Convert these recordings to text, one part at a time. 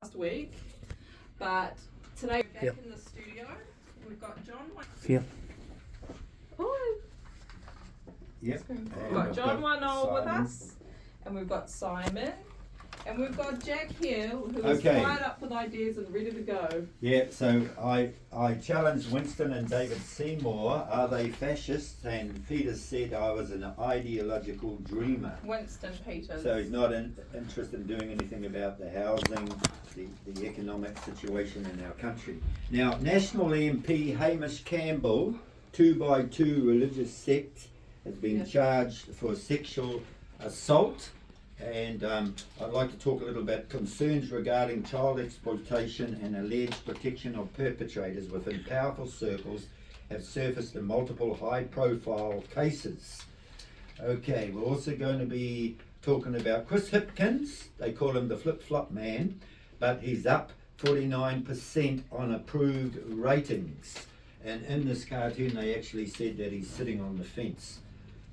last week, but today we're back in the studio. We've got John. Oh, yep. we've got John Wanoa with us, and we've got Simon, and we've got Jack here, who is fired up with ideas and ready to go. Yeah, so I challenged Winston and David Seymour. Are they fascists? And Peter said I was an ideological dreamer. Winston Peters. So he's not interested in doing anything about the housing, the economic situation in our country. Now, National MP Hamish Campbell, 2x2 religious sect, has been charged for sexual assault. And I'd like to talk a little about concerns regarding child exploitation and alleged protection of perpetrators within powerful circles have surfaced in multiple high-profile cases. Okay, we're also going to be talking about Chris Hipkins. They call him the flip-flop man, but he's up 49% on approved ratings. And in this cartoon, they actually said that he's sitting on the fence,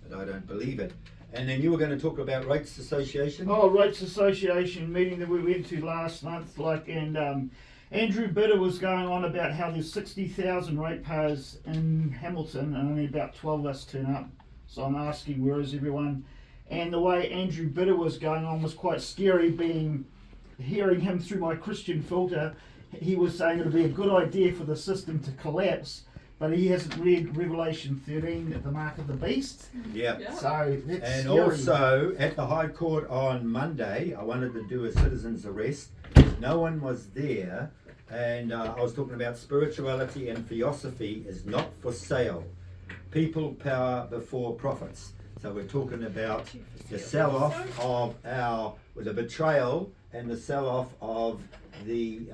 but I don't believe it. And then you were going to talk about Rates Association? Oh, Rates Association meeting that we went to last month, and Andrew Bitter was going on about how there's 60,000 ratepayers in Hamilton and only about 12 of us turn up. So I'm asking, where is everyone? And the way Andrew Bitter was going on was quite scary, hearing him through my Christian filter. He was saying it would be a good idea for the system to collapse, but he hasn't read Revelation 13, the mark of the beast. Yeah. So that's and scary. Also, at the High Court on Monday, I wanted to do a citizen's arrest. No one was there, and I was talking about spirituality and theosophy is not for sale. People power before profits. So we're talking about the sell-off of the betrayal and the sell-off of the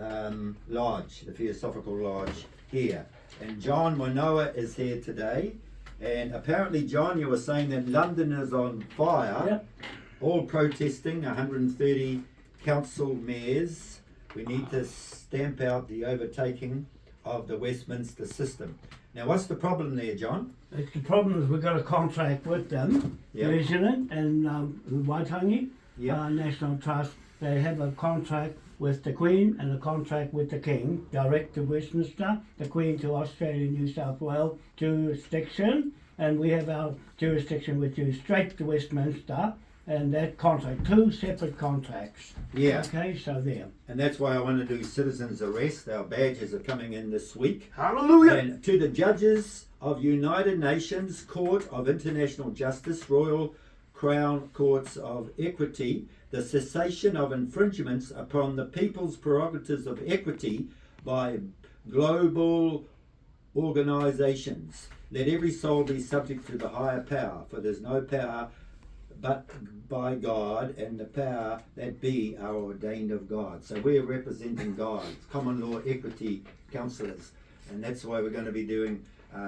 lodge, the Theosophical Lodge here. And John Wanoa is here today. And apparently, John, you were saying that London is on fire. All protesting, 130 council mayors. We need to stamp out the overtaking of the Westminster system. Now, what's the problem there, John? The problem is we've got a contract with them, New Zealand and Waitangi National Trust. They have a contract with the Queen and a contract with the King, direct to Westminster, the Queen to Australia, New South Wales jurisdiction, and we have our jurisdiction which is straight to Westminster, and that contract, two separate contracts. Yeah. Okay, so there. And that's why I want to do citizen's arrest. Our badges are coming in this week. Hallelujah! And to the judges of United Nations Court of International Justice, Royal Crown Courts of Equity, the cessation of infringements upon the people's prerogatives of equity by global organizations. Let every soul be subject to the higher power, for there's no power but by God, and the power that be are ordained of God. So we're representing God, common law equity counsellors, and that's why we're going to be doing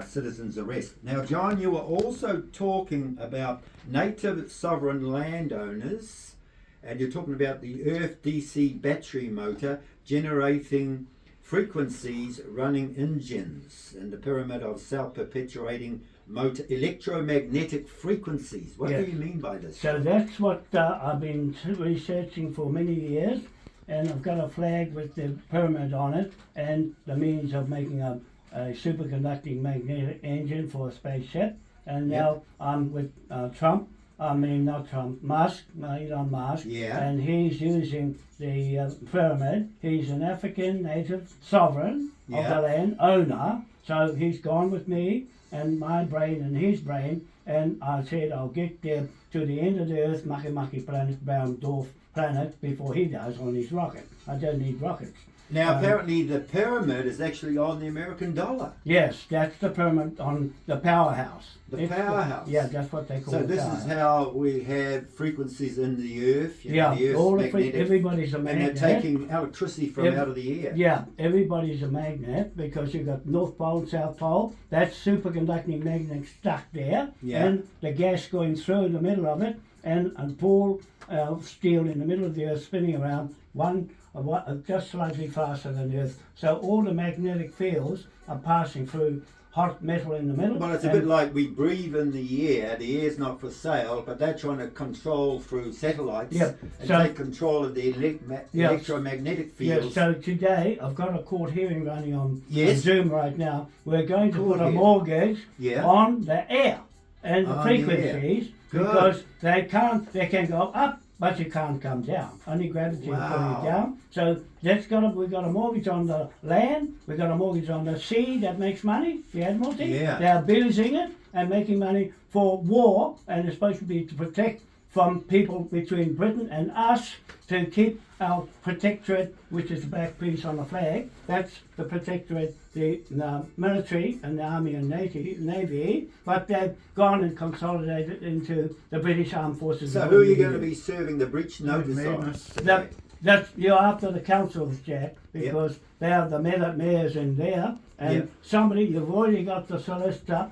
citizen's arrest. Now, John, you were also talking about native sovereign landowners, and you're talking about the Earth DC battery motor generating frequencies running engines and the pyramid of self-perpetuating motor electromagnetic frequencies. What do you mean by this? So that's what I've been researching for many years, and I've got a flag with the pyramid on it and the means of making a superconducting magnetic engine for a spaceship. And now I'm with Elon Musk, and he's using the pyramid. He's an African native sovereign of the land, owner, so he's gone with me and my brain and his brain, and I said I'll get there to the end of the Earth, Makemake planet, brown dwarf planet, before he does on his rocket. I don't need rockets. Now, apparently the pyramid is actually on the American dollar. Yes, that's the pyramid on the powerhouse. The powerhouse. That's what they call it. So this is how we have frequencies in the Earth. The Earth's everybody's a magnet. And they're taking electricity from out of the air. Yeah, everybody's a magnet because you've got North Pole and South Pole. That's superconducting magnet stuck there. And the gas going through in the middle of it, and a ball of steel in the middle of the Earth spinning around, just slightly faster than the Earth. So all the magnetic fields are passing through hot metal in the middle. Well, it's a bit like we breathe in the air. The air's not for sale, but they're trying to control through satellites Yep. and So- take control of the electromagnetic Yeah, fields. so today I've got a court hearing running on Yes. Zoom right now. We're going to Court put a hearing. mortgage Yeah. on the air and the On the air. frequencies Good. because they can go up, but you can't come down. Only gravity will pull Wow. you down. So we've got a mortgage on the land, we've got a mortgage on the sea that makes money, the Admiralty. Yeah. They're abusing it and making money for war, and it's supposed to be to protect from people between Britain and us to keep our protectorate, which is the black piece on the flag. That's the protectorate, the military and the army and navy, but they've gone and consolidated into the British Armed Forces. So who are you going to be serving the breach notice on? Madness. today? That's you're after the councils, Jack, because they are the mayors in there, and Yep. somebody you've already got the solicitor,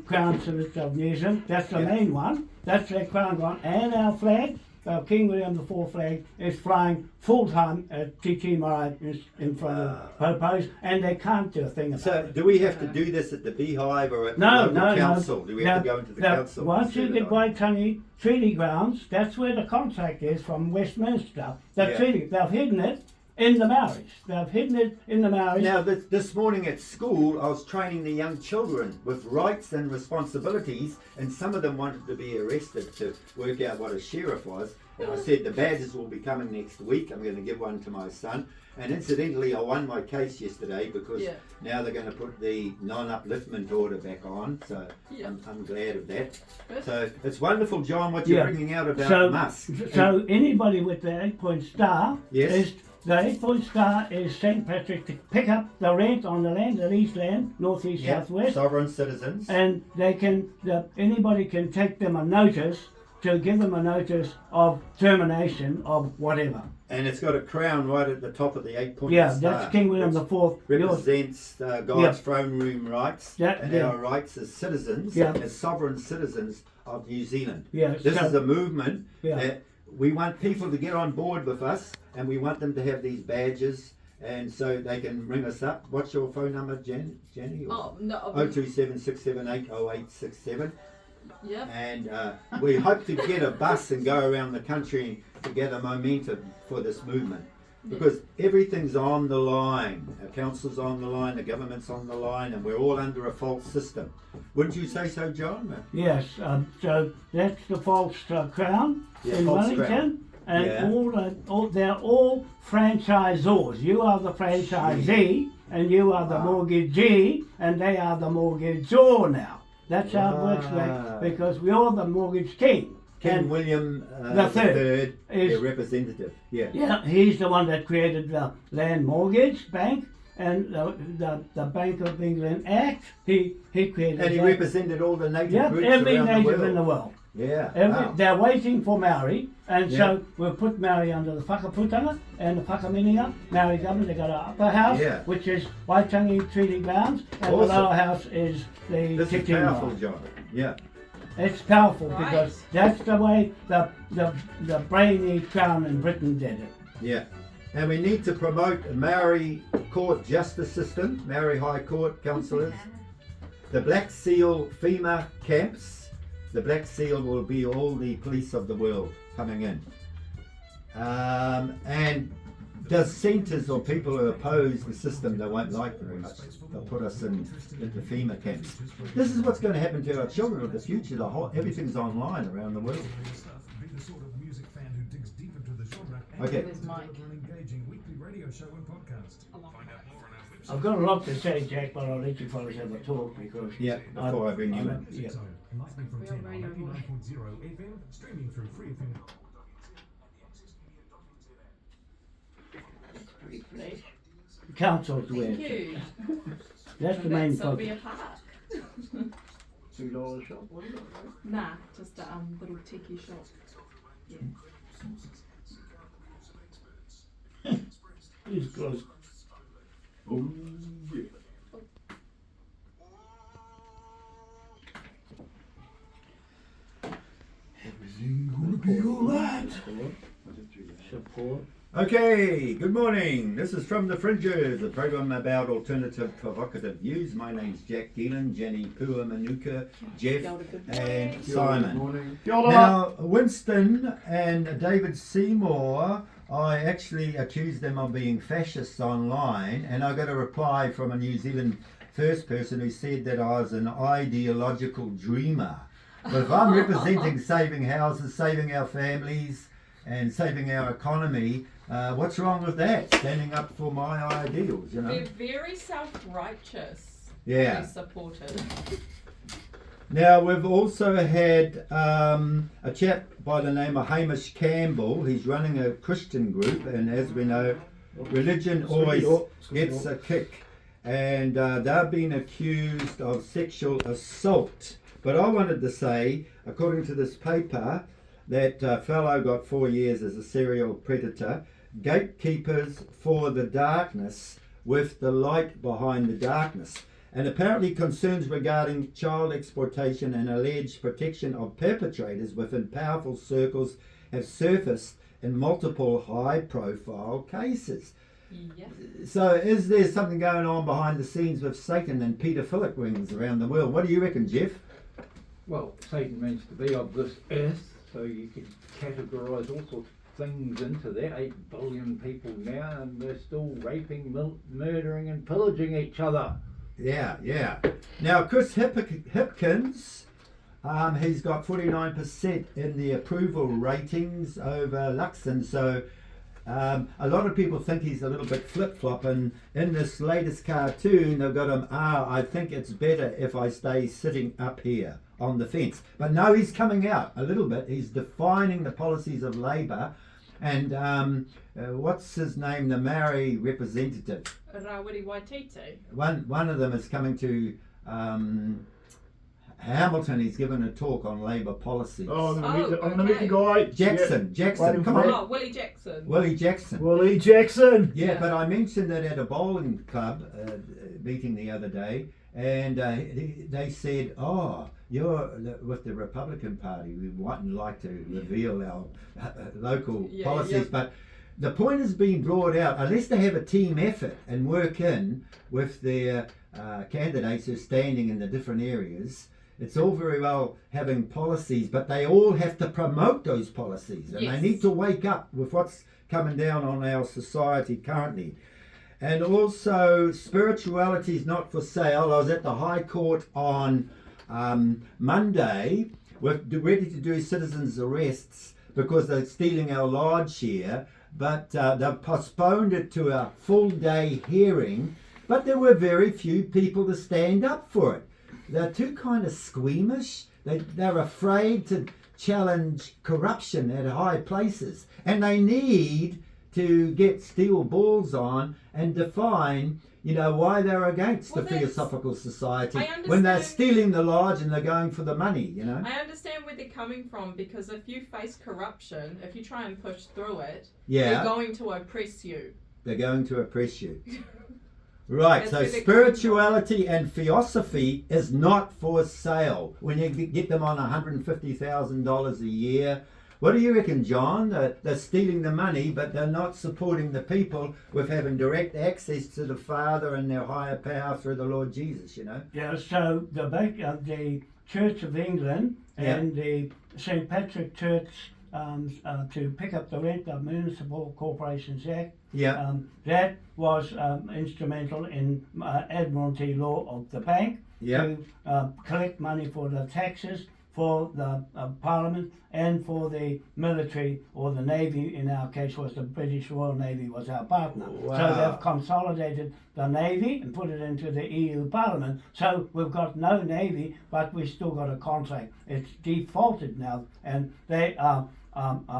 Crown Solicitor of New Zealand. That's the Yep. main one. That's their crown one, and our flag, King William IV flag, is flying full time at Titi Marae in front of Popo's, and they can't do a thing about So it. do we have to do this at the Beehive or at No, the local no, council? no. Do we have to go into the council? Once you and get set it on? Waitangi Treaty Grounds, that's where the contract is from Westminster. The Yeah. treaty, they've hidden it in the Maoris. They've hidden it in the Maoris. Now, this morning at school, I was training the young children with rights and responsibilities, and some of them wanted to be arrested to work out what a sheriff was. And I said, the badges will be coming next week. I'm going to give one to my son. And incidentally, I won my case yesterday because Yeah. now they're going to put the non-upliftment order back on. So Yeah. I'm glad of that. Good. So it's wonderful, John, what you're Yeah. bringing out about So, Musk. so anybody with the 8-point star Yes. is the 8-point star is St. Patrick to pick up the rent on the land, the east land, northeast, Yeah, southwest, sovereign citizens. and they can. Anybody can take them a notice to give them a notice of termination of whatever. And it's got a crown right at the top of the 8-point Yeah, star. that's King William Which IV. Yours. represents God's Yeah. throne room rights Yeah, and yeah. our rights as citizens, Yeah. as sovereign citizens of New Zealand. Yeah, This so- is a movement Yeah. that we want people to get on board with us, and we want them to have these badges, and so they can ring us up. What's your phone number, Jenny? Oh, no. 0276780867. Yep. And we hope to get a bus and go around the country to gather momentum for this movement. Because everything's on the line. Our council's on the line, the government's on the line, and we're all under a false system. Wouldn't you say so, John? Yes, so that's the false crown Yeah, in false Wellington, crown. and Yeah. they're all franchisors. You are the franchisee, and you are the Wow. mortgagee, and they are the mortgagor now. That's how it works, Wow. because we are the mortgage king. King And William the the third Third, is- their representative. Yeah. yeah, he's the one that created the Land Mortgage Bank and the Bank of England Act. He created And he that. represented all the native Yep, groups every around native the world. in the world. Yeah. wow. They're waiting for Maori, and Yeah. so we'll put Maori under the whakaputanga and the whakamininga. Maori government, they've got an upper house, Yeah. which is Waitangi Treaty Grounds, and Awesome. the lower house is the This is Titi powerful, Marae. John. Yeah. It's powerful Right. because that's the way the brainy crown in Britain did it. Yeah. And we need to promote a Maori court justice system, Maori High Court councillors, the Black Seal FEMA camps. The Black Seal will be all the police of the world coming in. And dissenters or people who oppose the system they won't like very much, they'll put us into FEMA camps. This is what's going to happen to our children of the future. Everything's online around the world. Okay. There's Mike. I've got a lot to say, Jack, but I'll let you fellas have a talk because Yeah, before I bring you in. Yeah. Council's where Thank you. that's the main That's Sylvia focus. Park. $2 shop, what is it? Nah, just a little tiki shop. Yeah. He's close. Oh, yeah. Everything gonna be alright. Support. Okay, good morning. This is From the Fringes, a program about alternative provocative views. My name's Jack Geelan, Jenny Pua Manuka, Jeff, and Simon. Now, Winston and David Seymour, I actually accused them of being fascists online, and I got a reply from a New Zealand first person who said that I was an ideological dreamer. But if I'm representing saving houses, saving our families, and saving our economy, what's wrong with that? Standing up for my ideals, you know. They're very self-righteous. Yeah. Very supportive. Now we've also had a chap by the name of Hamish Campbell. He's running a Christian group, and as we know, religion always gets a kick. And they've been accused of sexual assault. But I wanted to say, according to this paper, that fellow got 4 years as a serial predator. Gatekeepers for the darkness with the light behind the darkness. And apparently concerns regarding child exploitation and alleged protection of perpetrators within powerful circles have surfaced in multiple high-profile cases. Yes. So is there something going on behind the scenes with Satan and paedophilic rings around the world? What do you reckon, Jeff? Well, Satan means to be of this earth, so you can categorise all sorts of things into that. 8 billion people now, and they're still raping, murdering and pillaging each other. Yeah. Now, Chris Hipkins, he's got 49% in the approval ratings over Luxon, so a lot of people think he's a little bit flip-flop, and in this latest cartoon they've got him, I think it's better if I stay sitting up here on the fence. But no, he's coming out a little bit. He's defining the policies of Labour, and what's his name, the Maori representative? Rawiri Waititi. One of them is coming to Hamilton. He's given a talk on Labour policies. I'm gonna meet the guy. Jackson, come on. Oh, Willie Jackson. Willie Jackson. Willie Jackson. Yeah, but I mentioned that at a bowling club meeting the other day, and they said, you're with the Republican Party. We wouldn't like to reveal our local policies, but the point is being brought out, unless they have a team effort and work in with their candidates who are standing in the different areas. It's all very well having policies, but they all have to promote those policies, and they need to wake up with what's coming down on our society currently. And also, spirituality is not for sale. I was at the High Court on Monday, ready to do citizens' arrests because they're stealing our lodge here, but they've postponed it to a full-day hearing, but there were very few people to stand up for it. They're too kind of squeamish. They're afraid to challenge corruption at high places, and they need to get steel balls on and define, why they're against the Theosophical Society when they're stealing the lodge and they're going for the money, I understand where they're coming from, because if you face corruption, if you try and push through it, Yeah. they're going to oppress you. They're going to oppress you. Right, That's so where they're spirituality and theosophy is not for sale. When you get them on $150,000 a year, what do you reckon, John? They're stealing the money, but they're not supporting the people with having direct access to the Father and their higher power through the Lord Jesus, Yeah, so the Church of England and the St. Patrick Church to pick up the rent of Municipal Corporations Act. Yeah. That was instrumental in Admiralty law of the bank to collect money for the taxes for the Parliament and for the military, or the Navy in our case was the British Royal Navy was our partner. Wow. So they've consolidated the Navy and put it into the EU Parliament. So we've got no Navy, but we've still got a contract. It's defaulted now, and they are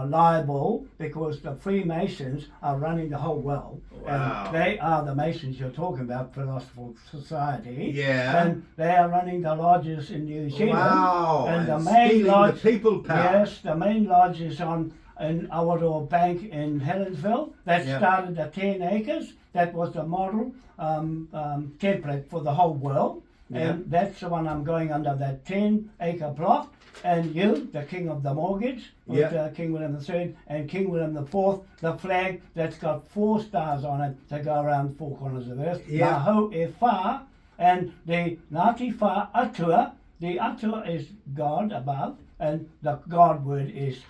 liable because the Freemasons are running the whole world. Wow. And they are the Masons you're talking about, Philosophical Society. Yeah. And they are running the lodges in New Zealand. Wow. And the main stealing lodge, the people power. yes, the main lodge is in our bank in Helensville. That started at 10 acres. That was the model template for the whole world. And that's the one I'm going under, that 10-acre plot. and you, the King of the Mortgage, with Yeah. King William III and King William IV, the flag that's got 4 stars on it to go around 4 corners of the earth. Yeah. Naho e wha, and the Ngāti Wha Atua. The Atua is God above, and the God word is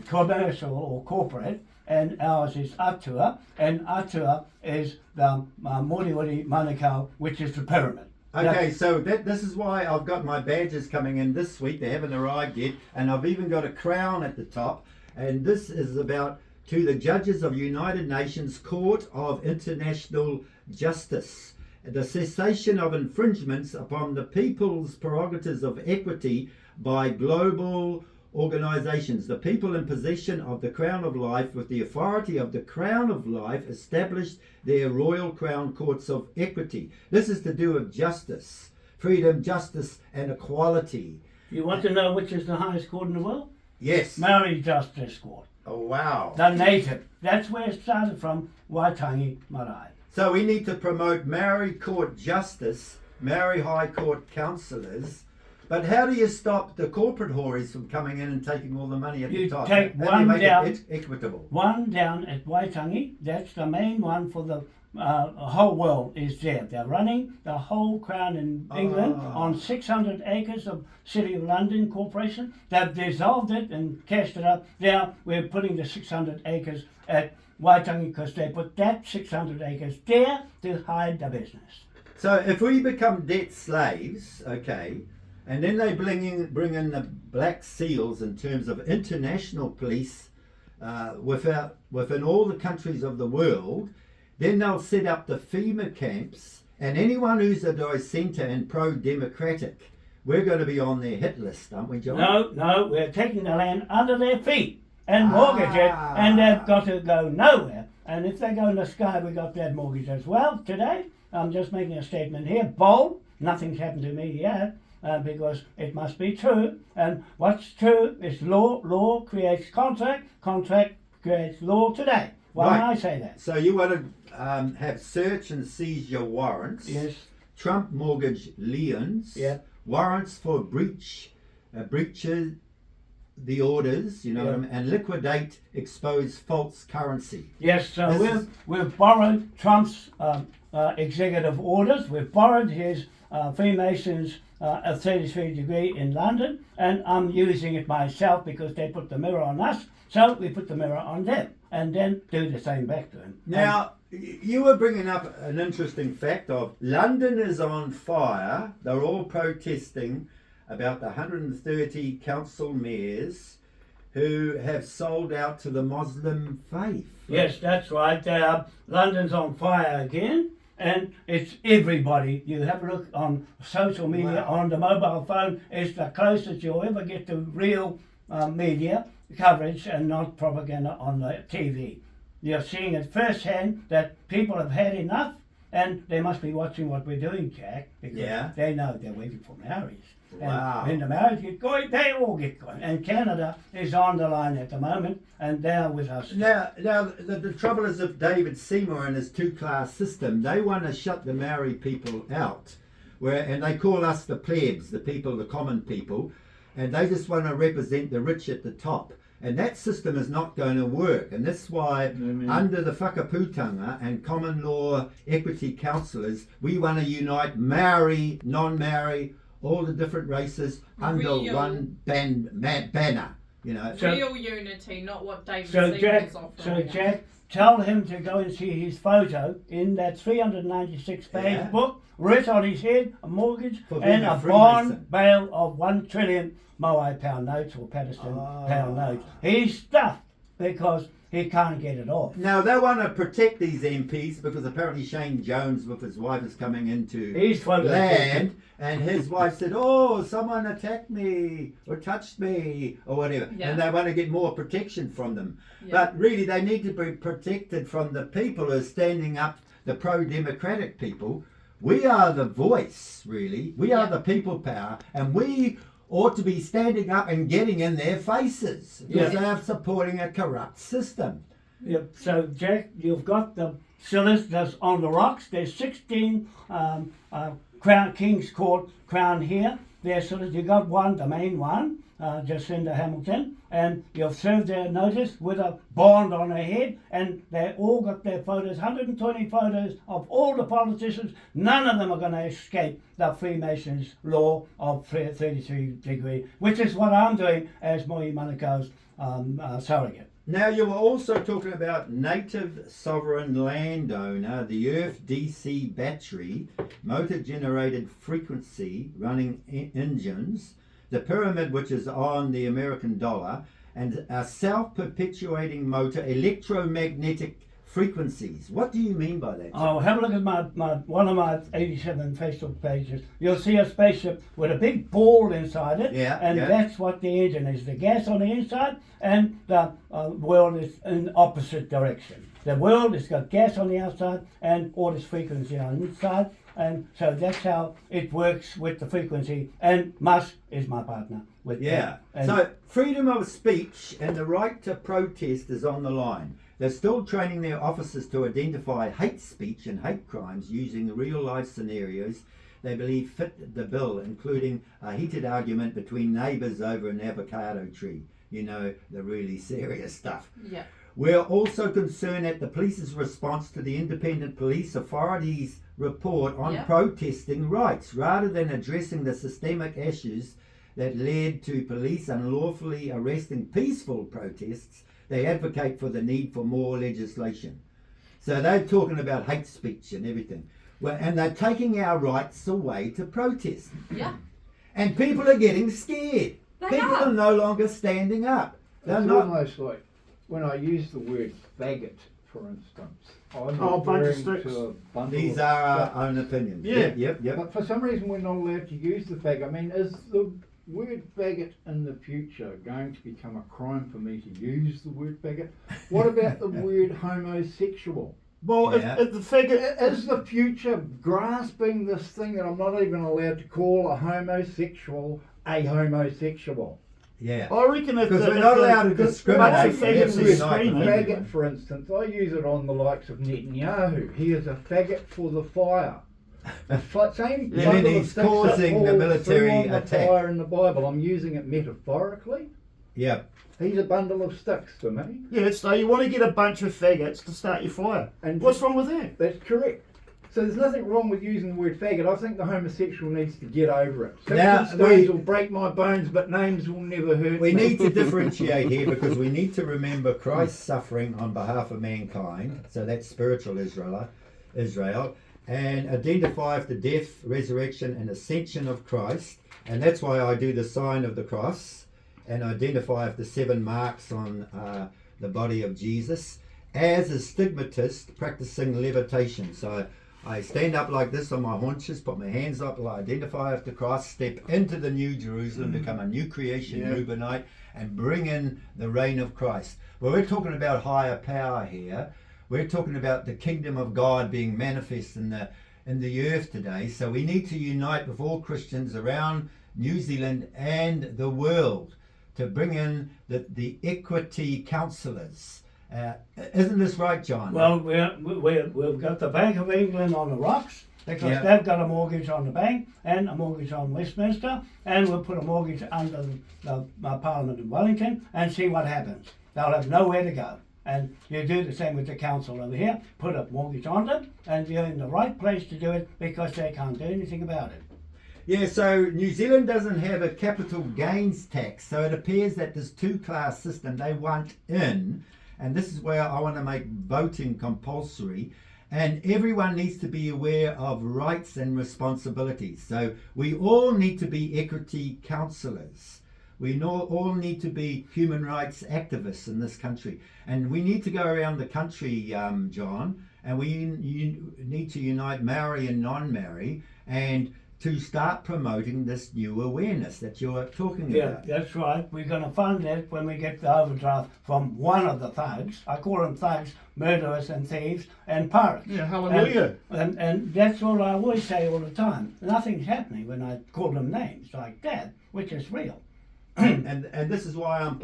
commercial or corporate, and ours is Atua, and Atua is the Moriori Manukau, which is the pyramid. Okay, so this is why I've got my badges coming in this week. They haven't arrived yet, and I've even got a crown at the top. And this is about to the judges of United Nations Court of International Justice, the cessation of infringements upon the people's prerogatives of equity by global organizations. The people in possession of the Crown of Life, with the authority of the Crown of Life, established their Royal Crown Courts of Equity. This is to do with justice, freedom, justice, and equality. You want to know which is the highest court in the world? Yes. Maori Justice Court. Oh, wow. The native. That's where it started from, Waitangi Marae. So we need to promote Maori court justice, Maori High Court councillors. But how do you stop the corporate hories from coming in and taking all the money at the top? Take How do you one make down. it equitable? One down at Waitangi, that's the main one for the whole world is there. They're running the whole crown in England on 600 acres of City of London Corporation. They've dissolved it and cashed it up. Now we're putting the 600 acres at Waitangi because they put that 600 acres there to hide the business. So if we become debt slaves, okay, and then they bring in the black seals in terms of international police within all the countries of the world, then they'll set up the FEMA camps, and anyone who's a dissenter and pro-democratic, we're going to be on their hit list, aren't we, John? No, we're taking the land under their feet and mortgage it, and they've got to go nowhere. And if they go in the sky, we got that mortgage as well. Today, I'm just making a statement here, bold, nothing's happened to me yet. Because it must be true, and what's true is law. Law creates contract. Contract creates law today. Why Right. do I say that? So you want to have search and seizure warrants, Yes. Trump mortgage liens, Yeah. warrants for breaches the orders, you know, Yeah. what I mean, and liquidate exposed false currency. Yes. So This we've borrowed Trump's executive orders. We've borrowed his Freemasons. A 33 degree in London, and I'm using it myself because they put the mirror on us, so we put the mirror on them, and then do the same back to them. Now, you were bringing up an interesting fact of London is on fire. They're all protesting about the 130 council mayors who have sold out to the Muslim faith. Yes, that's right. London's on fire again, and it's everybody. You have a look on social media, Wow. on the mobile phone. It's the closest you'll ever get to real media coverage and not propaganda on the TV. You're seeing it firsthand that people have had enough, and they must be watching what we're doing, Jack, because Yeah. they know they're waiting for Maoris. Wow. And when the Maoris get going, they all get going. And Canada is on the line at the moment, and they're with us. Now the trouble is with David Seymour and his two-class system, they want to shut the Maori people out, and they call us the plebs, the people, the common people, and they just want to represent the rich at the top. And that system is not going to work, and that's why under the whakaputanga and common law equity councillors, we want to unite Maori, non-Maori, all the different races under Real. one banner. You know. Real unity, not what David So Seymour Jack, is offering. tell him to go and see his photo in that 396-page Yeah. book, writ on his head, a mortgage, For being and a a Freemason. bond bail of 1 trillion Moai pound notes or Patterson pound notes. He's stuffed because he can't get it off. Now they want to protect these MPs because apparently Shane Jones with his wife is coming into He's photo land, and his wife said, "Oh, someone attacked me or touched me or whatever," Yeah. and they want to get more protection from them. Yeah. But really, they need to be protected from the people who are standing up, the pro-democratic people. We are the voice, really. We are the people power, and we ought to be standing up and getting in their faces because Yeah. they are supporting a corrupt system. Yep. So, Jack, you've got the solicitors on the rocks. There's 16 Crown King's Court Crown here. There's solicitors. You got one, the main one, Jacinda Hamilton, and you've served their notice with a bond on her head, and they all got their photos, 120 photos of all the politicians. None of them are going to escape the Freemasons law of 33 degree, which is what I'm doing as Mo'i Manako's surrogate. Now, you were also talking about native sovereign landowner, the Earth DC battery, motor generated frequency running engines, the pyramid which is on the American dollar, and a self-perpetuating motor electromagnetic frequencies. What do you mean by that? Oh, have a look at my one of my 87 Facebook pages. You'll see a spaceship with a big ball inside it, and that's what the engine is. The gas on the inside, and the world is in opposite direction. The world has got gas on the outside and all this frequency on the inside, and so that's how it works with the frequency. And Musk is my partner with that. So freedom of speech and the right to protest is on the line. They're still training their officers to identify hate speech and hate crimes using real life scenarios they believe fit the bill, including a heated argument between neighbours over an avocado tree. You know, the really serious stuff. Yeah. We're also concerned at the police's response to the Independent Police Authority's report on protesting rights, rather than addressing the systemic issues that led to police unlawfully arresting peaceful protests. They advocate for the need for more legislation. So they're talking about hate speech and everything. Well, and they're taking our rights away to protest. Yeah. And people are getting scared. People are no longer standing up. It's almost like when I use the word faggot, for instance. I'm referring to a bundle These of are our own opinions. Yep. But for some reason we're not allowed to use the fag. I mean, is the word faggot in the future going to become a crime for me to use the word faggot? What about the word homosexual? Well, if the faggot is the future grasping this thing that I'm not even allowed to call a homosexual a homosexual? Yeah. I reckon if because we're not allowed to discriminate. Faggot, for instance, I use it on the likes of Netanyahu. He is a faggot for the fire. The same then he's causing the military attack. Fire in the Bible. I'm using it metaphorically. Yeah. He's a bundle of sticks to me. Yeah, so you want to get a bunch of faggots to start your fire. And what's wrong with that? That's correct. So there's nothing wrong with using the word faggot. I think the homosexual needs to get over it. Stones will break my bones, but names will never hurt me. We need to differentiate here, because we need to remember Christ's suffering on behalf of mankind. So that's spiritual Israel. And identify the death, resurrection and ascension of Christ. And that's why I do the sign of the cross and identify the 7 marks on the body of Jesus as a stigmatist practicing levitation. So I stand up like this on my haunches, put my hands up, I identify the cross, step into the new Jerusalem, become a new creation, Reubenite, and bring in the reign of Christ. Well, we're talking about higher power here. We're talking about the kingdom of God being manifest in the earth today. So we need to unite with all Christians around New Zealand and the world to bring in the equity counsellors. Isn't this right, John? Well, we've got the Bank of England on the rocks, because they've got a mortgage on the bank and a mortgage on Westminster, and we'll put a mortgage under the Parliament in Wellington and see what happens. They'll have nowhere to go. And you do the same with the council over here, put a mortgage on them, and you're in the right place to do it, because they can't do anything about it. Yeah, so New Zealand doesn't have a capital gains tax, so it appears that this 2-class system they want in, and this is where I want to make voting compulsory, and everyone needs to be aware of rights and responsibilities. So we all need to be equity counsellors. We all need to be human rights activists in this country. And we need to go around the country, John, and we need to unite Maori and non-Maori and to start promoting this new awareness that you're talking about. Yeah, that's right. We're going to fund that when we get the overdraft from one of the thugs. I call them thugs, murderers and thieves and pirates. Yeah, hallelujah. And that's what I always say all the time. Nothing's happening when I call them names like that, which is real. and this is why I'm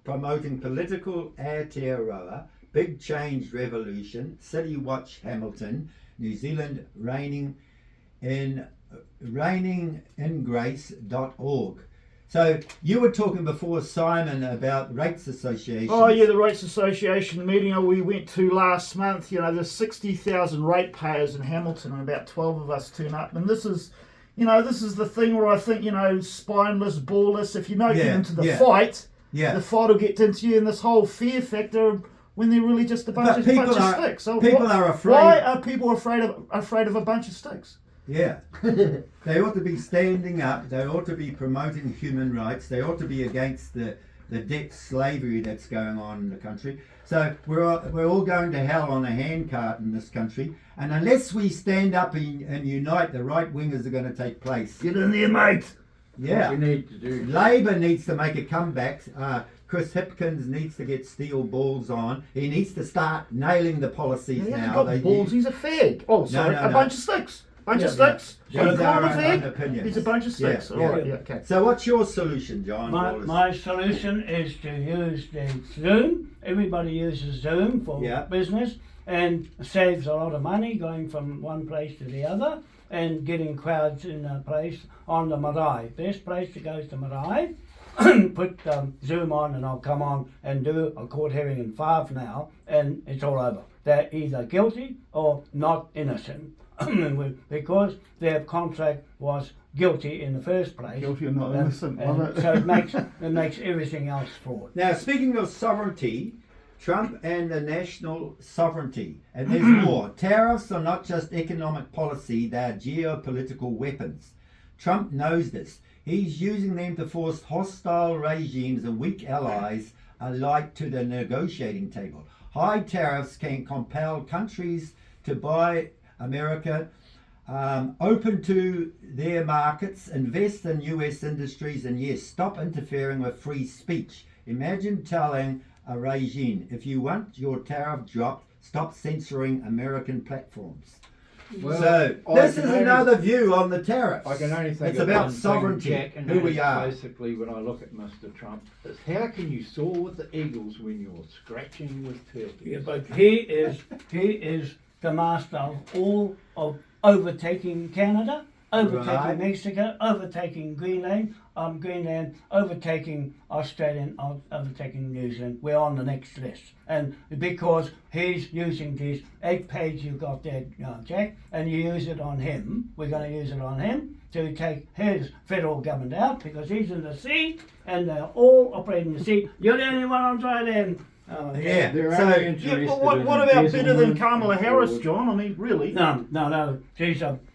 promoting political Aotearoa, big change revolution, City Watch Hamilton, New Zealand reigning in grace.org. So you were talking before, Simon, about rates associations. Oh yeah, the Rates Association meeting we went to last month. You know, there's 60,000 ratepayers in Hamilton, and about 12 of us turn up. And this is the thing where I think, spineless, ballless. If you don't get into the fight, the fight will get into you, and this whole fear factor when they're really just a bunch of sticks. So people are afraid. Why are people afraid of a bunch of sticks? Yeah, they ought to be standing up. They ought to be promoting human rights. They ought to be against the debt slavery that's going on in the country. So we're all going to hell on a handcart in this country. And unless we stand up and unite, the right wingers are going to take place. Get in there, mate. Yeah, what we need to do. Labour needs to make a comeback. Chris Hipkins needs to get steel balls on. He needs to start nailing the policies He now. hasn't got balls. He's a fag. Oh, sorry, a bunch of sticks. Bunch of sticks. Yeah. You call him a Those are our own opinions. He's a bunch of sticks. Yeah, All right, yeah, okay. So what's your solution, John? My solution is to use the Zoom. Everybody uses Zoom for business and saves a lot of money going from one place to the other and getting crowds in a place on the marae. Best place to go is the marae. Put Zoom on and I'll come on and do a court hearing in 5 now and it's all over. They're either guilty or not innocent. Because their contract was guilty in the first place. Guilty or not innocent. So it makes everything else fraud. Now, speaking of sovereignty, Trump and the national sovereignty, and there's more. Tariffs are not just economic policy, they're geopolitical weapons. Trump knows this. He's using them to force hostile regimes and weak allies alike to the negotiating table. High tariffs can compel countries to buy America, open to their markets, invest in US industries, and yes, stop interfering with free speech. Imagine telling a regime, if you want your tariff dropped, stop censoring American platforms. Well, So this is another view on the tariffs. I can only think it's of about one thing, sovereignty, Jack, and who that we is are. Basically, when I look at Mr. Trump, is how can you soar with the eagles when you're scratching with turtles? Yeah, but he is the master of all of overtaking Canada, overtaking Mexico, overtaking Greenland, overtaking Australia, overtaking New Zealand. We're on the next list. And because he's using this 8-page you've got there, Jack, and you use it on him, we're going to use it on him to take his federal government out because he's in the sea and they're all operating in the sea. You're the only one on dry land. They're So, only interested but what in about better than embezzlement Kamala and Harris, fraud. John? I mean, really? No.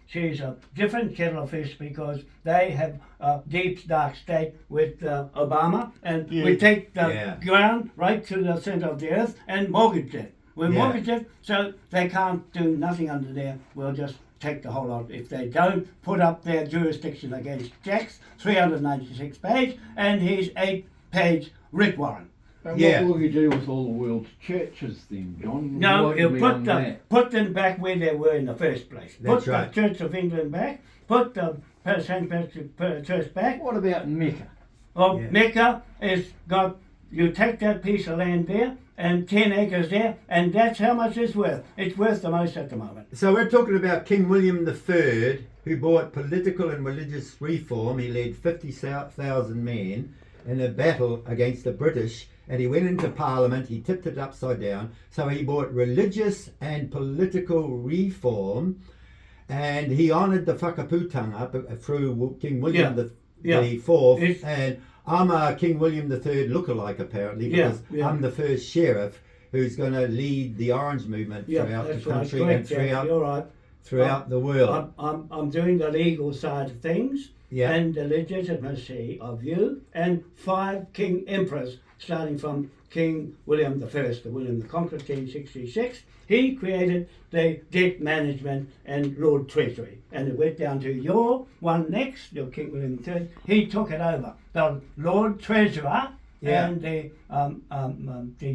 She's a different kettle of fish because they have a deep, dark state with Obama, and we take the ground right to the center of the earth and mortgage it. We mortgage it so they can't do nothing under there. We'll just take the whole lot. If they don't put up their jurisdiction against Jack's 396 page and his 8-page writ warrant. And what will you do with all the world's churches then, John? No, you Enlighten put them back where they were in the first place. That's put right. the Church of England back. Put the St. Patrick's Church back. What about Mecca? Well, Mecca is got. You take that piece of land there and 10 acres there, and that's how much it's worth. It's worth the most at the moment. So we're talking about King William III, who brought political and religious reform. He led 50,000 men in a battle against the British, and he went into Parliament, he tipped it upside down. So he brought religious and political reform, and he honoured the whakaputanga through King William the Fourth. And I'm a King William III lookalike, apparently, because I'm the first sheriff who's going to lead the Orange movement throughout the country and throughout the world. I'm doing the legal side of things and the legitimacy of you and 5 king emperors, starting from King William I, the William the Conqueror, 1066. He created the debt management and Lord Treasury, and it went down to your one next, your King William III. He took it over, the Lord Treasurer and the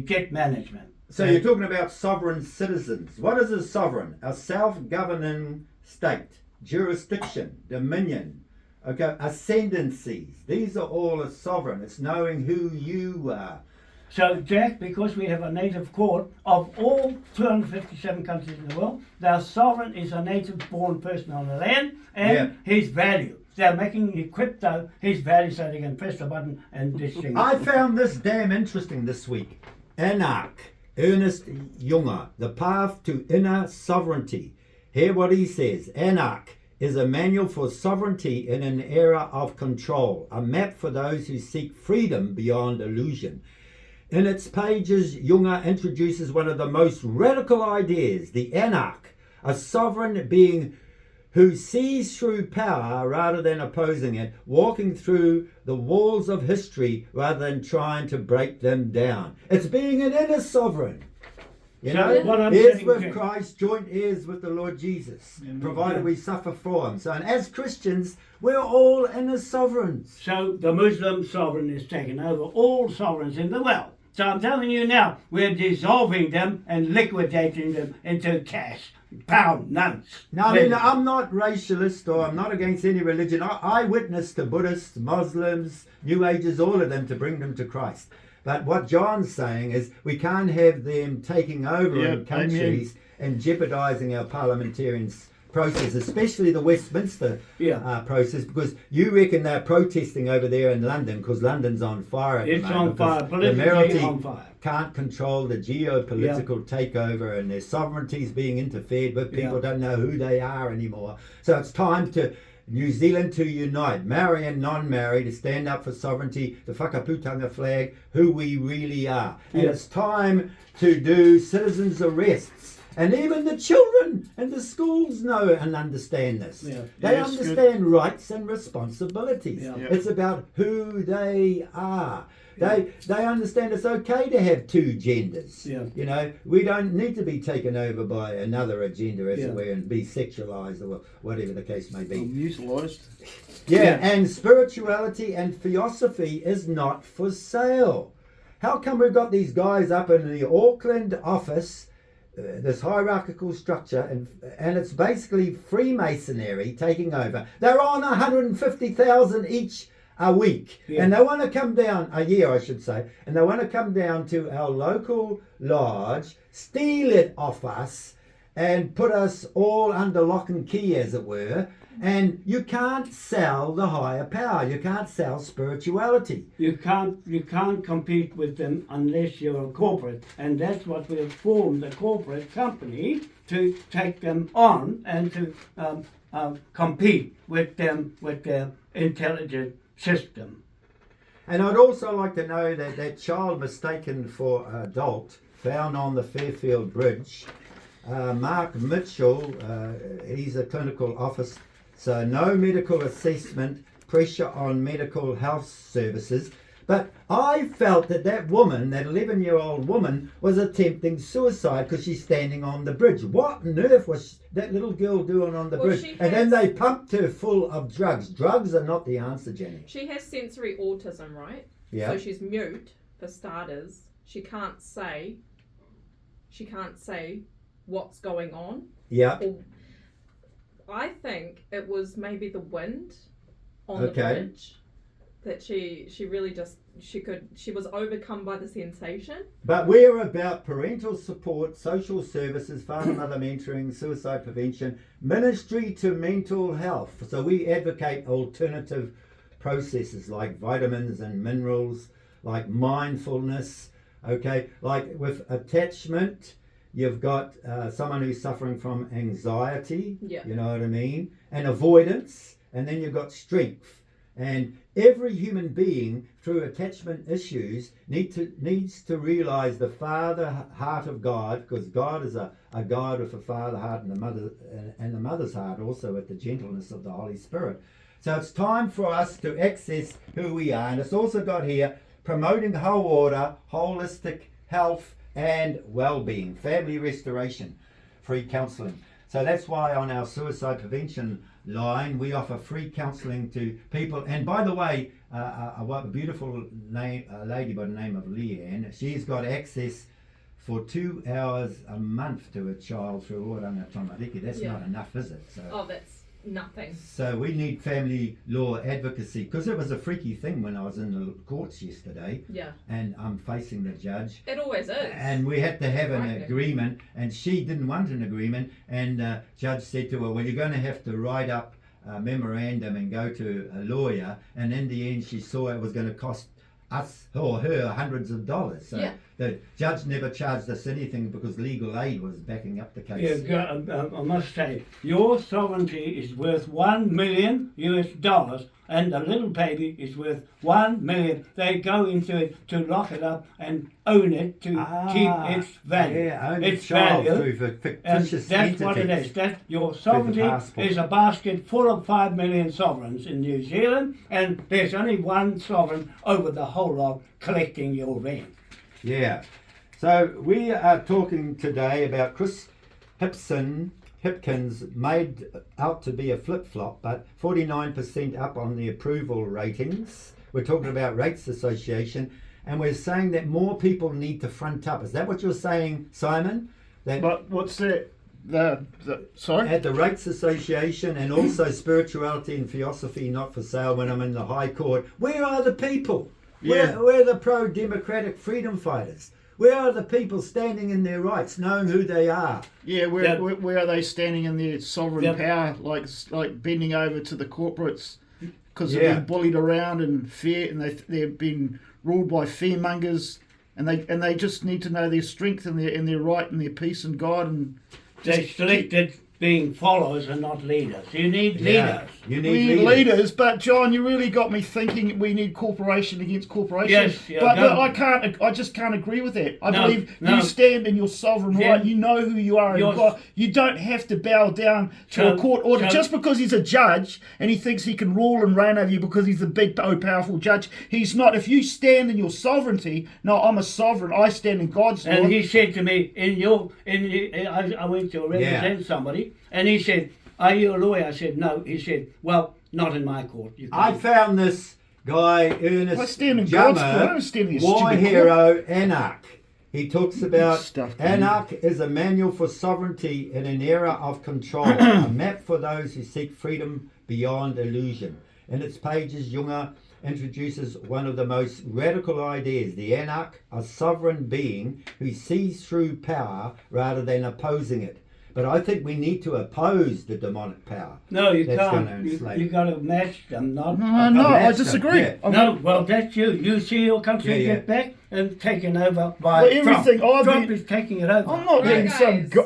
debt management. So you're talking about sovereign citizens. What is a sovereign? A self-governing state, jurisdiction, dominion, ascendancies. These are all a sovereign. It's knowing who you are. So, Jack, because we have a native court of all 257 countries in the world, the sovereign is a native-born person on the land and his value. they're making it crypto his value so they can press the button and this thing. I found this damn interesting this week. Enoch, Ernest Junger, The Path to Inner Sovereignty. Hear what he says. Enoch is a manual for sovereignty in an era of control, a map for those who seek freedom beyond illusion. In its pages, Junger introduces one of the most radical ideas, the Enoch, a sovereign being who sees through power rather than opposing it, walking through the walls of history rather than trying to break them down. It's being an inner sovereign. You know, what I'm heirs saying, with Jim, Christ, joint heirs with the Lord Jesus, Amen. provided Yeah. we suffer for him. So, and as Christians, we're all inner sovereigns. So the Muslim sovereign is taking over all sovereigns in the world. So I'm telling you now, we're dissolving them and liquidating them into cash, pound notes. Now, I mean, I'm not racialist or I'm not against any religion. I witness to Buddhists, Muslims, New Agers, all of them to bring them to Christ. But what John's saying is we can't have them taking over Yeah, in countries and jeopardising our parliamentarian process, especially the Westminster Yeah. process, because you reckon they're protesting over there in London because London's on fire at It's the moment. on fire, because the politically Admiralty on fire. can't control the geopolitical takeover and their sovereignty's being interfered with. People Yeah. don't know who they are anymore. So it's time to New Zealand to unite, marry and non-marry, to stand up for sovereignty, the whakaputanga flag, who we really are. And Yes. it's time to do citizens' arrests. And even the children in the schools know and understand this. Yeah. They Yes, understand rights and responsibilities. Yeah. Yeah. It's about who they are. They understand it's okay to have two genders. Yeah. You know, we don't need to be taken over by another agenda, as Yeah. it were, and be sexualized or whatever the case may be. Utilised. Yeah, Yeah. and spirituality and theosophy is not for sale. How come we've got these guys up in the Auckland office, this hierarchical structure, and it's basically Freemasonry taking over? They're on 150,000 each a week, Yeah. and they want to come down, a year I should say, and they want to come down to our local lodge, steal it off us, and put us all under lock and key, as it were. And you can't sell the higher power. You can't sell spirituality. You can't compete with them unless you're a corporate, and that's what we've formed, a corporate company to take them on and to compete with them with their intelligent system. And I'd also like to know that that child mistaken for adult found on the Fairfield Bridge, Mark Mitchell, he's a clinical officer, so no medical assessment, pressure on mental health services. But I felt that that woman, that 11-year-old woman, was attempting suicide because she's standing on the bridge. What on earth was that little girl doing on the Well, bridge? she And then has- they pumped her full of drugs. Drugs are not the answer, Jenny. She has sensory autism, right? Yeah. So she's mute for starters. She can't say what's going on. Yeah. Or I think it was maybe the wind on the Okay. bridge that she really just she was overcome by the sensation. But we're about parental support, social services, father mother mentoring, suicide prevention, ministry to mental health. So we advocate alternative processes like vitamins and minerals, like mindfulness, okay? Like with attachment, you've got someone who's suffering from anxiety, Yeah. you know what I mean? And avoidance, and then you've got strength. And every human being, through attachment issues, needs to realize the father heart of God, because God is a God with a father heart and the mother's heart also with the gentleness of the Holy Spirit. So it's time for us to access who we are, and it's also got here promoting whole order, holistic health and well-being, family restoration, free counselling. So that's why on our suicide prevention line we offer free counselling to people. And by the way, a beautiful lady by the name of Leanne, she's got access for 2 hours a month to a child through Oranga Tamariki. That's Yeah. not enough, is it? So, Oh, that's nothing. so we need family law advocacy, because it was a freaky thing when I was in the courts yesterday Yeah. and I'm facing the judge. It always is. And we had to have an Frightening. agreement, and she didn't want an agreement. And judge said to her, "Well, you're going to have to write up a memorandum and go to a lawyer, and in the end she saw it was going to cost us or her hundreds of dollars. So the judge never charged us anything because legal aid was backing up the case. I must say, your sovereignty is worth $1 million US, and the little baby is worth 1 million. They go into it to lock it up and own it to keep its value. Yeah, own its child value. through fictitious That's what it entities. is. That your sovereignty is a basket full of 5 million sovereigns in New Zealand, and there's only one sovereign over the whole lot collecting your rent. Yeah. So we are talking today about Chris Hipkins made out to be a flip-flop, but 49% up on the approval ratings. We're talking about Rates Association, and we're saying that more people need to front up. Is that what you're saying, Simon? That But what's that? Sorry? at the Rates Association, and also Spirituality and Theosophy Not for Sale, when I'm in the High Court, where are the people? Yeah. Where are the pro-democratic freedom fighters? Where are the people standing in their rights, knowing who they are? Yeah, where are they standing in their sovereign power, like bending over to the corporates because they've been bullied around and they've been ruled by fearmongers, and they just need to know their strength and their right and their peace and God, and They selected being followers and not leaders. You need leaders. You we need need leaders. But John, you really got me thinking. We need corporation against corporation. Yes, but I just can't agree with that. I believe you stand in your sovereign right. You know who you are. You don't have to bow down to a court order just because he's a judge and he thinks he can rule and reign over you because he's the big, powerful judge. He's not. If you stand in your sovereignty, no, I'm a sovereign. I stand in God's law. And he said to me, I went to represent somebody. And he said, "Are you a lawyer?" I said, "No." He said, "Well, not in my court." I found this guy, Ernest I stand in God's court. I don't stand in your War stupid Hero Anak. He talks about Stuff, Anak is a manual for sovereignty in an era of control, a map for those who seek freedom beyond illusion. In its pages, Junga introduces one of the most radical ideas, the Anak, a sovereign being who sees through power rather than opposing it. But I think we need to oppose the demonic power. No, you that's can't. Gonna enslave. You got to match them, not. No, I disagree. Yeah. No, well, that's you. You see your country get back and taken over by Well, everything Trump. Trump is taking it over. I'm not letting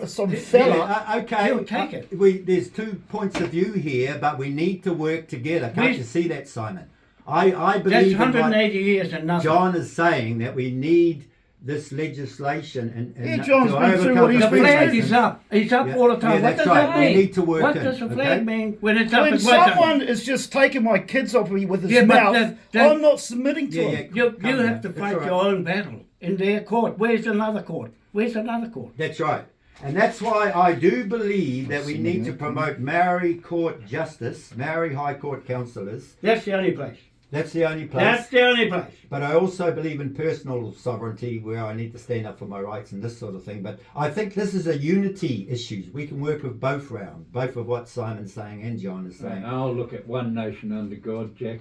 some fella. Yeah, okay. He'll take it. There's 2 points of view here, but we need to work together. Can't you see that, Simon? I believe that's 180 in years and nothing. John is saying, that we need this legislation and John's to been through overcome what he's The been flag through. is up. It's up all the time. Yeah, What does that's right. that mean? We need to work what in, does the flag mean when it's up When and what's someone is just taking my kids off me with his Yeah, but mouth, that- I'm not submitting to him. You Come have to That's fight all right. your own battle in their court. Where's another court? Where's another court? That's right. And that's why I do believe that we need to promote Maori court justice, Maori High Court councillors. That's the only place. That's the only place. That's the only place. But I also believe in personal sovereignty, where I need to stand up for my rights and this sort of thing. But I think this is a unity issue. We can work with both rounds, both of what Simon's saying and John is saying. I'll look at one nation under God, Jack.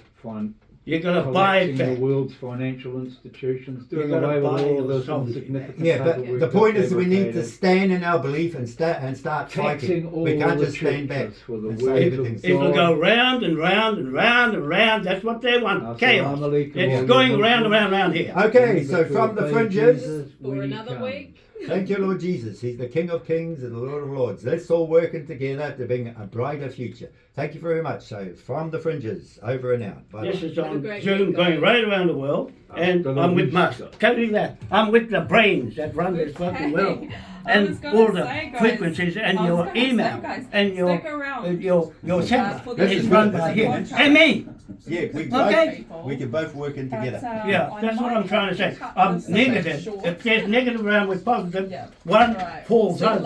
You're going to buy it collapsing back. the world's financial institutions, doing You're away gonna with buy all your this sovereignty insignificant Yeah, but paperwork the point that's is we need to fabricated. stand in our belief and start Taxing fighting. all We can't the just stand back churches for the and words say of everything's God. It'll go round and round and round and round. That's what they want. Chaos. It's going round and round and round here. Okay, so from the fringes, For another week. thank you, Lord Jesus. He's the King of Kings and the Lord of Lords. Let's all working together to bring a brighter future. Thank you very much. So, from the fringes, over and out. Bye. This is Have a on great Zoom week, going guys. right around the world, and I'm with Musk. Tell you that. I'm with the brains that run this fucking world. I was And gonna all the say, guys, frequencies and I was your gonna say, email guys, and stick around. your chat for this is is run good. by This is him good. and me. Yeah, Okay. we can both work in together. Yeah, that's what I'm trying to say. I'm negative. If there's negative around with positive, one falls over.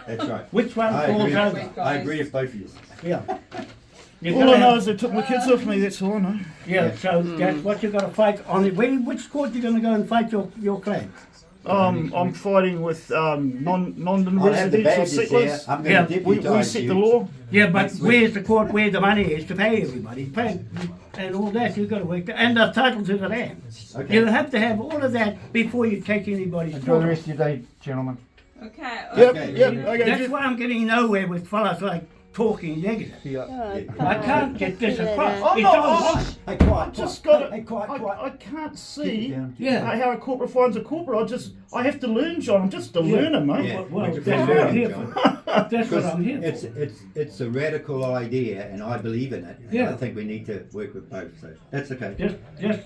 That's right. Which one I falls agree. over? I agree with both of you. Yeah. You All gotta I know have- is they took my kids off me. That's all I know. Yeah, so that's what you got to fight on. Which court you going to go and fight your claim? I'm fighting with I'll have the non-residential badges here. settlers. I'm Yeah, going to We deputise set you. the law. Yeah, but Next week. where's the court where the money is to pay everybody? Pay and all that you've got to work. And the title to the land. Okay. You'll have to have all of that before you take anybody's property. rest of your day, gentlemen. Okay. Yep, Okay. yep. Okay, That's why I'm getting nowhere with fellas like talking negative. Yeah. I can't get this across. I'm It's not- all I- right. Hey, quiet. Just got Hey, it. quiet, quiet. I can't Keep see it down. Yeah. how a corporate finds a corporate. I have to learn, John. I'm just a learner, mate. Yeah. Well, Well, that's you're what I'm learning, here John. for. That's what Because I'm here it's for. it's a radical idea, and I believe in it. And Yeah. I think we need to work with both. So that's okay. Just,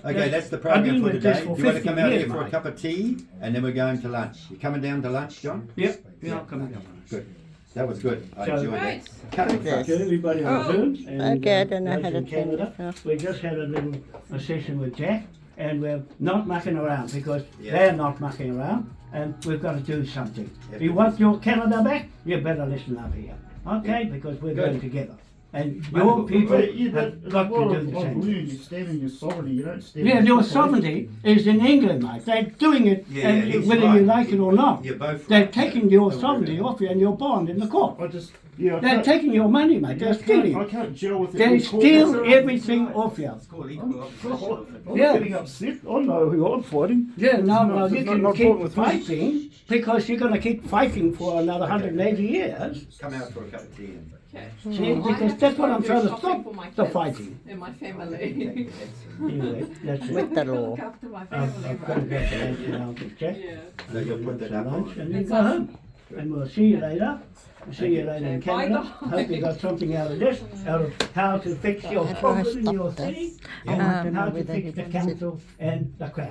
Okay, that's the I've program been for with this today. for Do you want to 50 come out years, here for a mate. cup of tea, and then we're going to lunch? You coming down to lunch, John? Yep, yeah, I'll come down. Good. That was good. I So- enjoyed Right. that. Cut it To first. everybody on Oh. Zoom and Okay, I don't know those how in to turn Canada, this off. we just had a session with Jack, and we're not mucking around because Yeah. they're not mucking around, and we've got to do something. If you want your Canada back, you better listen up here, okay? Because we're Good. going together, and Wonderful. your people But you, have but, got well, to I've do the learned same. you stand in your sovereignty. You don't stand. Yeah, in your sovereignty. sovereignty is in England, mate. They're doing it, Yeah, and yeah, he's whether right. you like it or not. You're both They're right. taking your Don't worry sovereignty about it. off you and your bond in the court. I just I They're can't- taking your money, mate. They're I stealing. can't gel with it. They with steal corporate. everything off you. It's called equal opposition. I'm Yeah. getting upset. I know who I'm fighting. Yeah, no, Not- well, you not- can not keep talking with me. fighting because you're going to keep fighting for another 180 years. Come out for a cup of tea. And Okay. See, I because have that's go what I'm do trying to shopping stop for my the kids fighting. in my family. Anyway, that's it. With the law. Look after my I've family, got to go right? to lunch now to check. Yeah. So you'll put that up Lunch on. and then go home. And we'll see you later. We'll see you later in Okay, bye, Canada. guys. Hope you got something out of this, out of how to fix your How do I problem in stop your this? city, I and don't know how to whether fix he the wants it. council and the crown.